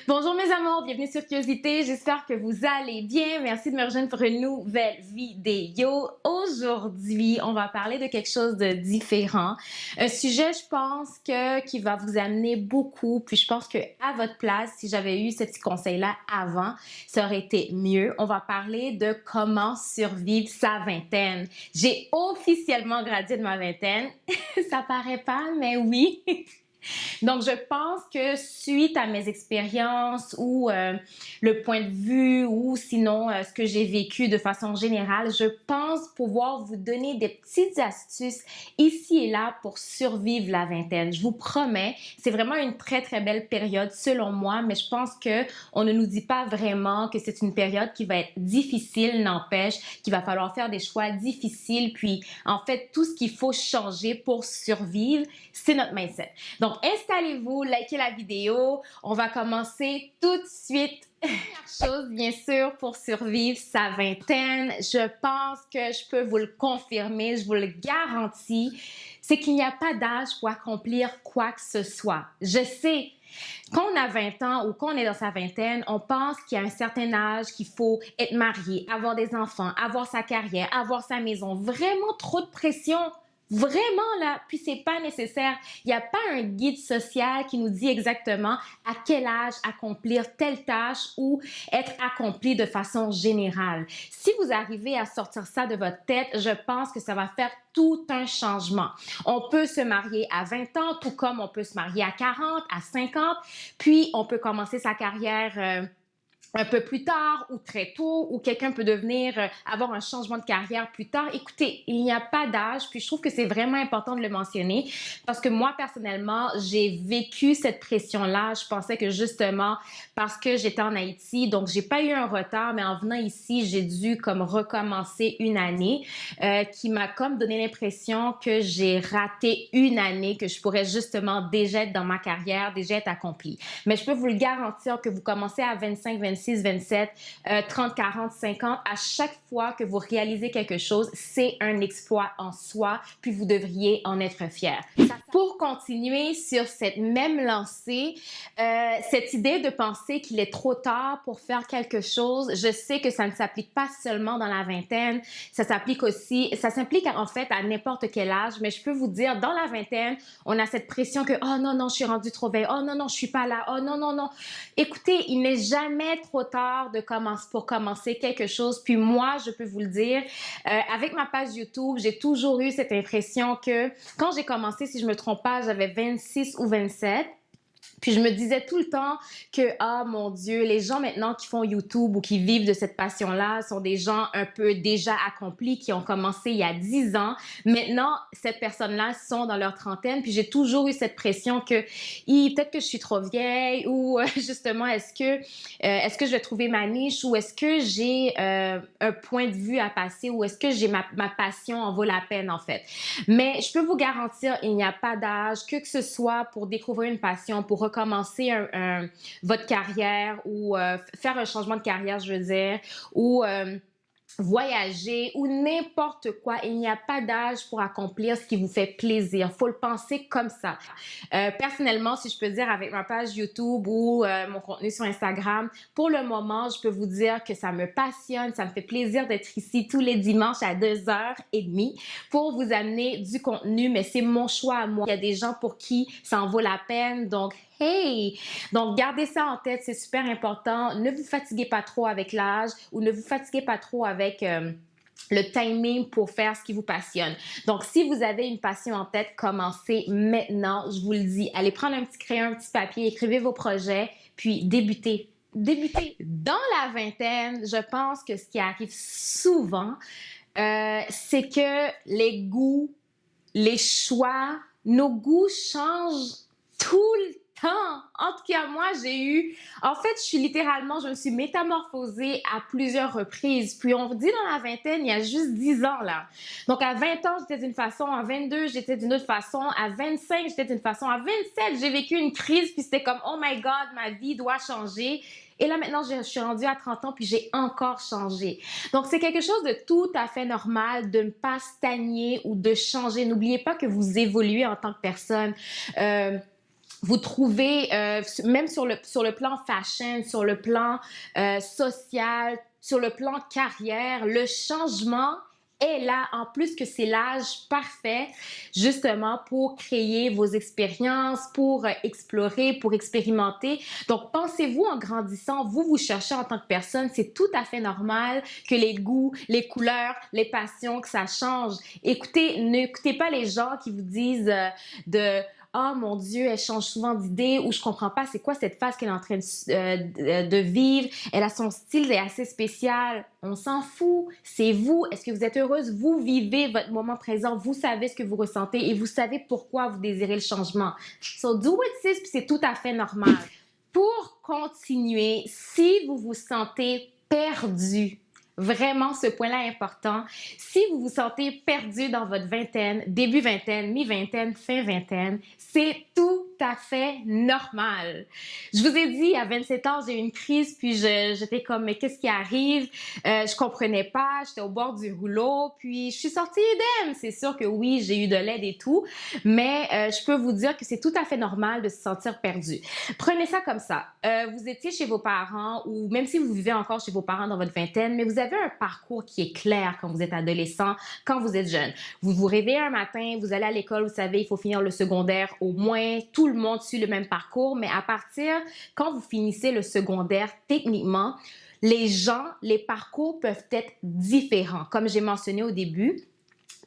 Bonjour mes amours, bienvenue sur Curiosité, j'espère que vous allez bien. Merci de me rejoindre pour une nouvelle vidéo. Aujourd'hui, on va parler de quelque chose de différent. Un sujet, je pense, qui va vous amener beaucoup. Puis je pense que à votre place, si j'avais eu ce petit conseil-là avant, ça aurait été mieux. On va parler de comment survivre sa vingtaine. J'ai officiellement gradué de ma vingtaine. Ça paraît pas, mais oui. Donc, je pense que suite à mes expériences ou le point de vue ou sinon ce que j'ai vécu de façon générale, je pense pouvoir vous donner des petites astuces ici et là pour survivre la vingtaine. Je vous promets, c'est vraiment une très, très belle période selon moi, mais je pense qu'on ne nous dit pas vraiment que c'est une période qui va être difficile, n'empêche, qu'il va falloir faire des choix difficiles. Puis, en fait, tout ce qu'il faut changer pour survivre, c'est notre mindset. Donc, installez-vous, likez la vidéo. On va commencer tout de suite. Première chose, bien sûr, pour survivre sa vingtaine, je pense que je peux vous le confirmer, je vous le garantis, c'est qu'il n'y a pas d'âge pour accomplir quoi que ce soit. Je sais, quand on a 20 ans ou quand on est dans sa vingtaine, on pense qu'il y a un certain âge qu'il faut être marié, avoir des enfants, avoir sa carrière, avoir sa maison. Vraiment trop de pression. Vraiment là, puis c'est pas nécessaire. Il n'y a pas un guide social qui nous dit exactement à quel âge accomplir telle tâche ou être accompli de façon générale. Si vous arrivez à sortir ça de votre tête, je pense que ça va faire tout un changement. On peut se marier à 20 ans, tout comme on peut se marier à 40, à 50, puis on peut commencer sa carrière un peu plus tard ou très tôt, ou quelqu'un peut avoir un changement de carrière plus tard. Écoutez, il n'y a pas d'âge, puis je trouve que c'est vraiment important de le mentionner parce que moi, personnellement, j'ai vécu cette pression-là. Je pensais que justement, parce que j'étais en Haïti, donc j'ai pas eu un retard, mais en venant ici, j'ai dû comme recommencer une année qui m'a comme donné l'impression que j'ai raté une année, que je pourrais justement déjà être dans ma carrière, déjà être accomplie. Mais je peux vous le garantir que vous commencez à 25, 26, 27, 30, 40, 50, à chaque fois que vous réalisez quelque chose, c'est un exploit en soi, puis vous devriez en être fier. Pour continuer sur cette même lancée, cette idée de penser qu'il est trop tard pour faire quelque chose, je sais que ça ne s'applique pas seulement dans la vingtaine, ça s'applique en fait à n'importe quel âge, mais je peux vous dire, dans la vingtaine, on a cette pression que « Oh non, non, je suis rendue trop vieille. Oh non, non, je suis pas là. Oh non, non, non. » Écoutez, il n'est jamais trop tard pour commencer quelque chose. Puis moi, je peux vous le dire, avec ma page YouTube, j'ai toujours eu cette impression que quand j'ai commencé, si je me trompe pas, j'avais 26 ou 27. Puis je me disais tout le temps que, ah mon Dieu, les gens maintenant qui font YouTube ou qui vivent de cette passion-là sont des gens un peu déjà accomplis, qui ont commencé il y a 10 ans. Maintenant, cette personne-là sont dans leur trentaine. Puis j'ai toujours eu cette pression que, peut-être que je suis trop vieille ou justement, est-ce que je vais trouver ma niche ou est-ce que j'ai un point de vue à passer ou est-ce que ma passion en vaut la peine en fait. Mais je peux vous garantir, il n'y a pas d'âge, que ce soit pour découvrir une passion, pour recommencer votre carrière ou faire un changement de carrière, je veux dire, ou voyager ou n'importe quoi. Il n'y a pas d'âge pour accomplir ce qui vous fait plaisir. Faut le penser comme ça. Personnellement, si je peux dire avec ma page YouTube ou mon contenu sur Instagram, pour le moment, je peux vous dire que ça me passionne, ça me fait plaisir d'être ici tous les dimanches à 2h30 pour vous amener du contenu, mais c'est mon choix à moi. Il y a des gens pour qui ça en vaut la peine, donc hey! Donc, gardez ça en tête, c'est super important. Ne vous fatiguez pas trop avec l'âge ou ne vous fatiguez pas trop avec le timing pour faire ce qui vous passionne. Donc, si vous avez une passion en tête, commencez maintenant, je vous le dis. Allez prendre un petit crayon, un petit papier, écrivez vos projets, puis débutez. Dans la vingtaine, je pense que ce qui arrive souvent, c'est que les goûts, les choix, nos goûts changent tout le temps. En tout cas, moi, en fait, je me suis métamorphosée à plusieurs reprises. Puis on vous dit dans la vingtaine, il y a juste 10 ans, là. Donc, à 20 ans, j'étais d'une façon. À 22, j'étais d'une autre façon. À 25, j'étais d'une façon. À 27, j'ai vécu une crise. Puis c'était comme, oh my God, ma vie doit changer. Et là, maintenant, je suis rendue à 30 ans, puis j'ai encore changé. Donc, c'est quelque chose de tout à fait normal de ne pas stagner ou de changer. N'oubliez pas que vous évoluez en tant que personne. Vous trouvez, même sur le plan fashion, sur le plan social, sur le plan carrière, le changement est là, en plus que c'est l'âge parfait, justement, pour créer vos expériences, pour explorer, pour expérimenter. Donc, pensez-vous en grandissant, vous cherchez en tant que personne, c'est tout à fait normal que les goûts, les couleurs, les passions, que ça change. N'écoutez pas les gens qui vous disent de oh mon Dieu, elle change souvent d'idée ou je comprends pas c'est quoi cette phase qu'elle est en train de vivre. Elle a son style, est assez spécial. On s'en fout. C'est vous. Est-ce que vous êtes heureuse? Vous vivez votre moment présent. Vous savez ce que vous ressentez et vous savez pourquoi vous désirez le changement. So do what sis, puis c'est tout à fait normal. Pour continuer, si vous vous sentez perdu, vraiment, ce point-là est important. Si vous vous sentez perdu dans votre vingtaine, début vingtaine, mi-vingtaine, fin vingtaine, c'est tout à fait normal. Je vous ai dit, à 27 ans, j'ai eu une crise, puis j'étais comme, mais qu'est-ce qui arrive? Je comprenais pas, j'étais au bord du rouleau, puis je suis sortie indemne. C'est sûr que oui, j'ai eu de l'aide et tout, mais je peux vous dire que c'est tout à fait normal de se sentir perdu. Prenez ça comme ça. Vous étiez chez vos parents, ou même si vous vivez encore chez vos parents dans votre vingtaine, mais vous avez un parcours qui est clair quand vous êtes adolescent, quand vous êtes jeune. Vous vous réveillez un matin, vous allez à l'école, vous savez, il faut finir le secondaire au moins. Tout le monde suit le même parcours, mais à partir, quand vous finissez le secondaire, techniquement, les parcours peuvent être différents. Comme j'ai mentionné au début,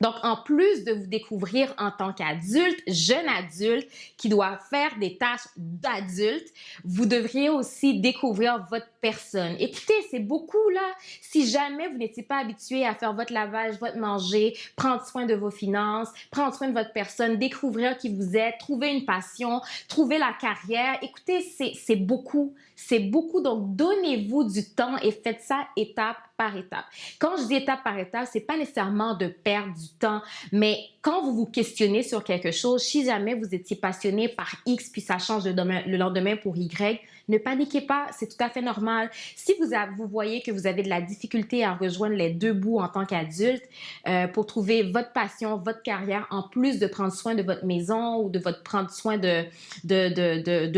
donc, en plus de vous découvrir en tant qu'adulte, jeune adulte, qui doit faire des tâches d'adulte, vous devriez aussi découvrir votre personne. Écoutez, c'est beaucoup là. Si jamais vous n'étiez pas habitué à faire votre lavage, votre manger, prendre soin de vos finances, prendre soin de votre personne, découvrir qui vous êtes, trouver une passion, trouver la carrière, écoutez, c'est beaucoup. C'est beaucoup. Donc, donnez-vous du temps et faites ça étape par étape. Quand je dis étape par étape, c'est pas nécessairement de perdre du temps, mais quand vous vous questionnez sur quelque chose, si jamais vous étiez passionné par X puis ça change le lendemain pour Y, ne paniquez pas, c'est tout à fait normal. Si vous voyez que vous avez de la difficulté à rejoindre les deux bouts en tant qu'adulte pour trouver votre passion, votre carrière, en plus de prendre soin de votre maison ou de prendre soin de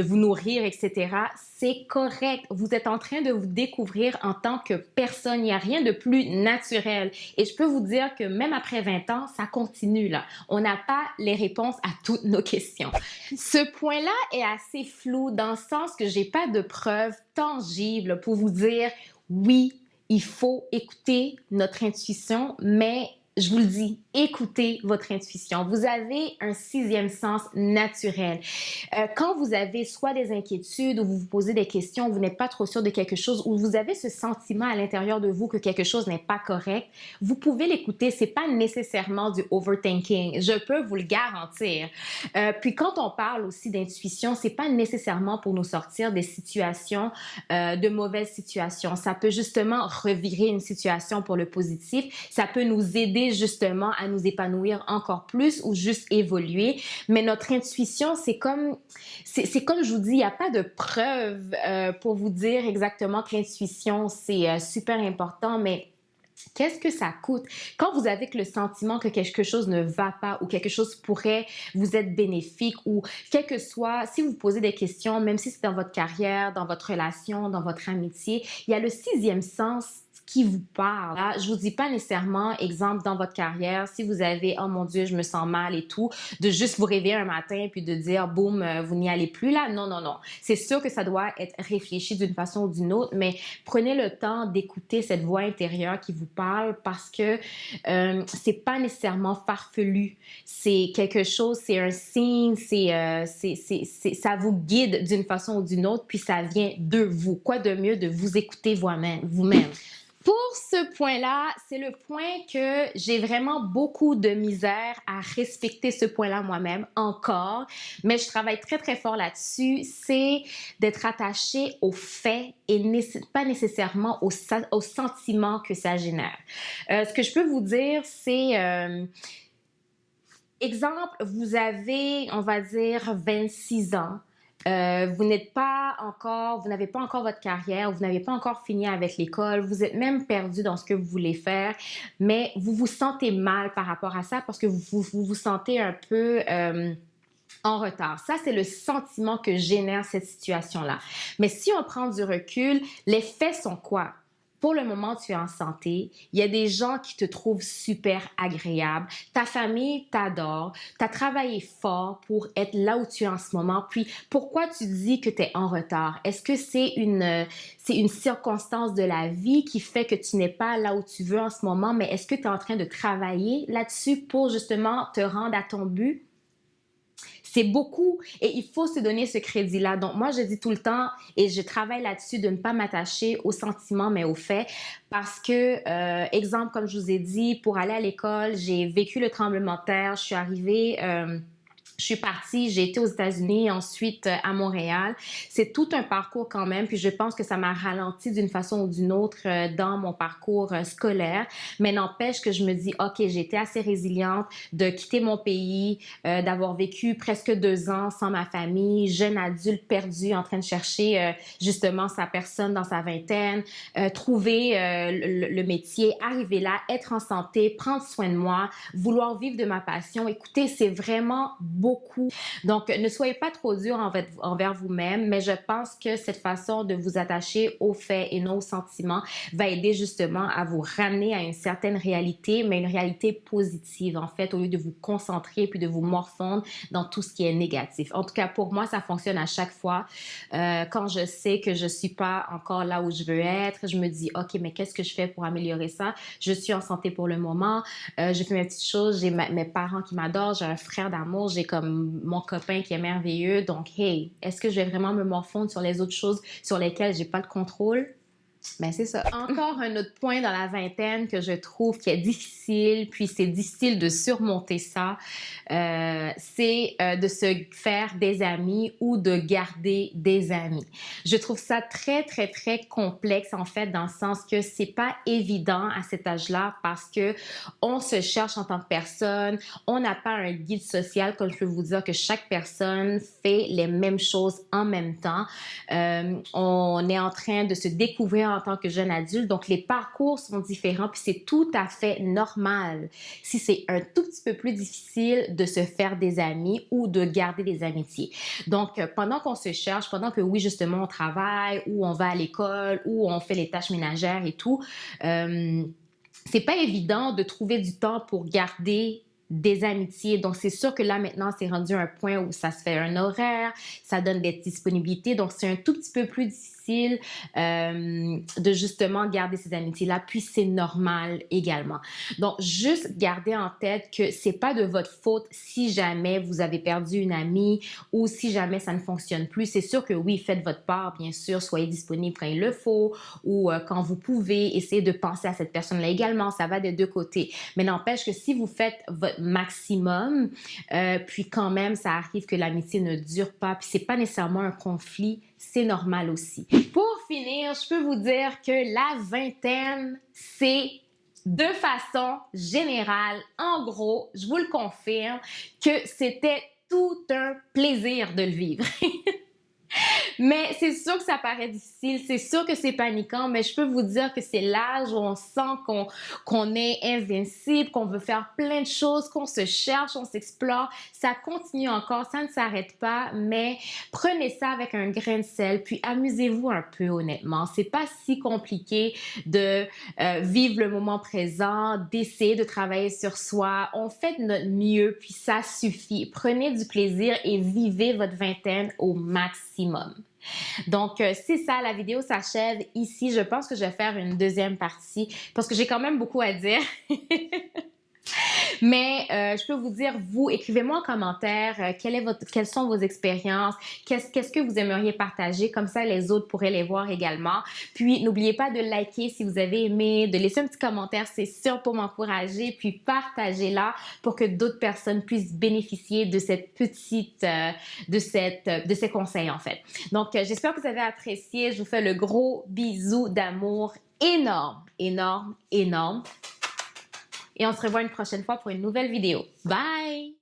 vous nourrir, etc., c'est correct. Vous êtes en train de vous découvrir en tant que personne. Il n'y a rien de plus naturel. Et je peux vous dire que même après 20 ans, ça continue là. On n'a pas les réponses à toutes nos questions. Ce point-là est assez flou dans le sens que j'ai pas de preuves tangibles pour vous dire oui, il faut écouter notre intuition, mais je vous le dis, écoutez votre intuition. Vous avez un sixième sens naturel. Quand vous avez soit des inquiétudes ou vous vous posez des questions, vous n'êtes pas trop sûr de quelque chose ou vous avez ce sentiment à l'intérieur de vous que quelque chose n'est pas correct, vous pouvez l'écouter. C'est pas nécessairement du overthinking. Je peux vous le garantir. Puis quand on parle aussi d'intuition, c'est pas nécessairement pour nous sortir des situations, de mauvaises situations. Ça peut justement revirer une situation pour le positif. Ça peut nous aider justement à nous épanouir encore plus ou juste évoluer. Mais notre intuition, c'est comme je vous dis, il n'y a pas de preuve pour vous dire exactement que l'intuition, c'est super important, mais qu'est-ce que ça coûte? Quand vous avez le sentiment que quelque chose ne va pas ou quelque chose pourrait vous être bénéfique ou quel que soit, si vous vous posez des questions, même si c'est dans votre carrière, dans votre relation, dans votre amitié, il y a le sixième sens qui vous parle. Là, je vous dis pas nécessairement, exemple, dans votre carrière, si vous avez, oh mon Dieu, je me sens mal et tout, de juste vous réveiller un matin puis de dire, boum, vous n'y allez plus là. Non, non, non. C'est sûr que ça doit être réfléchi d'une façon ou d'une autre, mais prenez le temps d'écouter cette voix intérieure qui vous parle parce que c'est pas nécessairement farfelu. C'est quelque chose, c'est un signe, ça vous guide d'une façon ou d'une autre, puis ça vient de vous. Quoi de mieux de vous écouter vous-même. Pour ce point-là, c'est le point que j'ai vraiment beaucoup de misère à respecter ce point-là moi-même encore, mais je travaille très, très fort là-dessus, c'est d'être attaché aux faits et pas nécessairement aux sentiments que ça génère. Ce que je peux vous dire, c'est... exemple, vous avez, on va dire, 26 ans. vous n'êtes pas encore, vous n'avez pas encore votre carrière, vous n'avez pas encore fini avec l'école, vous êtes même perdu dans ce que vous voulez faire, mais vous vous sentez mal par rapport à ça parce que vous sentez un peu en retard. Ça, c'est le sentiment que génère cette situation-là. Mais si on prend du recul, les faits sont quoi? Pour le moment, tu es en santé. Il y a des gens qui te trouvent super agréable. Ta famille t'adore. Tu as travaillé fort pour être là où tu es en ce moment. Puis, pourquoi tu dis que tu es en retard? Est-ce que c'est une circonstance de la vie qui fait que tu n'es pas là où tu veux en ce moment, mais est-ce que tu es en train de travailler là-dessus pour justement te rendre à ton but? C'est beaucoup et il faut se donner ce crédit-là. Donc, moi, je dis tout le temps et je travaille là-dessus de ne pas m'attacher aux sentiments, mais aux faits. Parce que, exemple, comme je vous ai dit, pour aller à l'école, j'ai vécu le tremblement de terre. Je suis arrivée... je suis partie, j'ai été aux États-Unis, ensuite à Montréal. C'est tout un parcours quand même, puis je pense que ça m'a ralenti d'une façon ou d'une autre dans mon parcours scolaire. Mais n'empêche que je me dis, OK, j'ai été assez résiliente de quitter mon pays, d'avoir vécu presque 2 ans sans ma famille, jeune adulte perdu en train de chercher justement sa personne dans sa vingtaine, trouver le métier, arriver là, être en santé, prendre soin de moi, vouloir vivre de ma passion. Écoutez, c'est vraiment beaucoup. Donc, ne soyez pas trop dur envers vous-même, mais je pense que cette façon de vous attacher aux faits et non aux sentiments va aider justement à vous ramener à une certaine réalité, mais une réalité positive, en fait, au lieu de vous concentrer puis de vous morfondre dans tout ce qui est négatif. En tout cas, pour moi, ça fonctionne à chaque fois. Quand je sais que je suis pas encore là où je veux être, je me dis, OK, mais qu'est-ce que je fais pour améliorer ça? Je suis en santé pour le moment. Je fais mes petites choses. J'ai mes parents qui m'adorent. J'ai un frère d'amour. J'ai comme mon copain qui est merveilleux. Donc, hey, est-ce que je vais vraiment me morfondre sur les autres choses sur lesquelles j'ai pas le contrôle? Ben, c'est ça. Encore un autre point dans la vingtaine que je trouve qui est difficile, puis c'est difficile de surmonter ça, c'est de se faire des amis ou de garder des amis. Je trouve ça très, très, très complexe, en fait, dans le sens que c'est pas évident à cet âge-là parce que on se cherche en tant que personne, on n'a pas un guide social, comme je peux vous dire que chaque personne fait les mêmes choses en même temps. On est en train de se découvrir en tant que jeune adulte, donc les parcours sont différents, puis c'est tout à fait normal si c'est un tout petit peu plus difficile de se faire des amis ou de garder des amitiés. Donc, pendant qu'on se cherche, pendant que oui, justement, on travaille ou on va à l'école ou on fait les tâches ménagères et tout, c'est pas évident de trouver du temps pour garder des amitiés. Donc, c'est sûr que là, maintenant, c'est rendu un point où ça se fait un horaire, ça donne des disponibilités. Donc, c'est un tout petit peu plus difficile de justement garder ces amitiés-là. Puis, c'est normal également. Donc, juste garder en tête que c'est pas de votre faute si jamais vous avez perdu une amie ou si jamais ça ne fonctionne plus. C'est sûr que oui, faites votre part, bien sûr. Soyez disponible quand il le faut ou quand vous pouvez. Essayez de penser à cette personne-là également. Ça va des deux côtés. Mais n'empêche que si vous faites votre maximum, puis quand même, ça arrive que l'amitié ne dure pas, puis c'est pas nécessairement un conflit, c'est normal aussi. Pour finir, je peux vous dire que la vingtaine, c'est de façon générale, en gros, je vous le confirme, que c'était tout un plaisir de le vivre. Mais c'est sûr que ça paraît difficile, c'est sûr que c'est paniquant, mais je peux vous dire que c'est l'âge où on sent qu'on est invincible, qu'on veut faire plein de choses, qu'on se cherche, on s'explore. Ça continue encore, ça ne s'arrête pas, mais prenez ça avec un grain de sel, puis amusez-vous un peu honnêtement. C'est pas si compliqué de vivre le moment présent, d'essayer de travailler sur soi. On fait de notre mieux, puis ça suffit. Prenez du plaisir et vivez votre vingtaine au maximum. Donc, c'est ça, la vidéo s'achève ici. Je pense que je vais faire une deuxième partie parce que j'ai quand même beaucoup à dire. Mais je peux vous dire, vous, écrivez-moi en commentaire quelles sont vos expériences, qu'est-ce que vous aimeriez partager, comme ça les autres pourraient les voir également. Puis n'oubliez pas de liker si vous avez aimé, de laisser un petit commentaire, c'est sûr pour m'encourager, puis partagez-la pour que d'autres personnes puissent bénéficier de cette petite, de ces conseils en fait. Donc j'espère que vous avez apprécié, je vous fais le gros bisou d'amour énorme, énorme, énorme. Et on se revoit une prochaine fois pour une nouvelle vidéo. Bye!